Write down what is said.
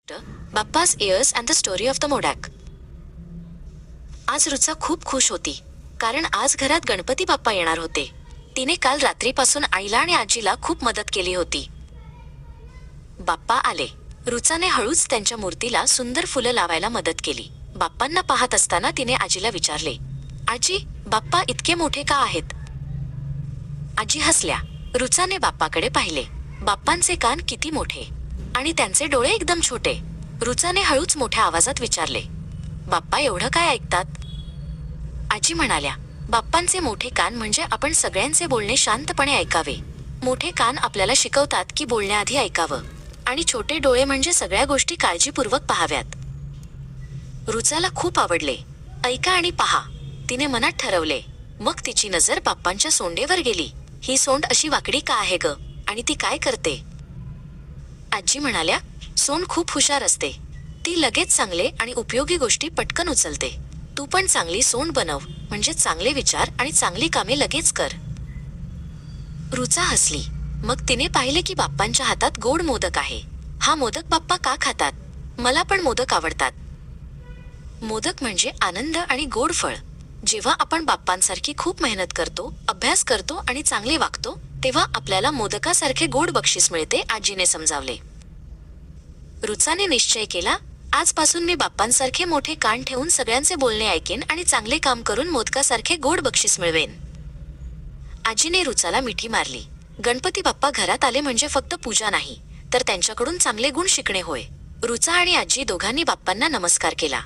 Bappa's ears and the story of the modak. आज रुचा खूप खुश होती, कारण आज घरात गणपती बाप्पा येणार होते. तिने काल रात्रीपासून आईला आणि आजीला खूप मदत केली होती. बाप्पा आले. रुचाने हळूच त्यांच्या मूर्तीला सुंदर फुलं लावायला मदत केली. बाप्पांना पाहत असताना तिने आजीला विचारले, आजी, बाप्पा इतके मोठे का आहेत? आजी हसल्या. रुचाने बाप्पाकडे पाहिले. बाप्पांचे कान किती मोठे आणि त्यांचे डोळे एकदम छोटे. रुचाने हळूच मोठ्या आवाजात विचारले, बाप्पा एवढं काय ऐकतात? आजी म्हणाल्या, बाप्पांचे मोठे कान म्हणजे आपण सगळ्यांचे बोलणे शांतपणे ऐकावे. मोठे कान आपल्याला शिकवतात की बोलण्याआधी ऐकावं, आणि छोटे डोळे म्हणजे सगळ्या गोष्टी काळजीपूर्वक पाहाव्यात. रुचाला खूप आवडले. ऐका आणि पहा, तिने मनात ठरवले. मग तिची नजर बाप्पांच्या सोंडेवर गेली. ही सोंड अशी वाकडी का आहे ग, आणि ती काय करते? आजी म्हणाल्या, सोंड खूप हुशार असते. ती लगेच चांगले आणि उपयोगी गोष्टी पटकन उचलते. तू पण चांगली सोंड बनव, म्हणजे चांगले विचार आणि चांगली कामे लगेच कर. रुचा हसली. मग तिने पाहिले की बाप्पांच्या हातात गोड मोदक आहे. हा मोदक बाप्पा का खातात? मला पण मोदक आवडतात. मोदक म्हणजे आनंद आणि गोड फळ. जेव्हा आपण बाप्पांसारखी खूप मेहनत करतो, अभ्यास करतो आणि चांगले वागतो, तेव्हा आपल्याला मोदकासारखे गोड बक्षीस मिळते, आजीने समजावले. रुचाने निश्चय केला, आजपासून मी बाप्पांसारखे मोठे कान ठेवून सगळ्यांचे बोलणे ऐकेन आणि चांगले काम करून मोदकासारखे गोड बक्षीस मिळवेन. आजीने रुचाला मिठी मारली. गणपती बाप्पा घरात आले म्हणजे फक्त पूजा नाही, तर त्यांच्याकडून चांगले गुण शिकणे होय. रुचा आणि आजी दोघांनी बाप्पांना नमस्कार केला.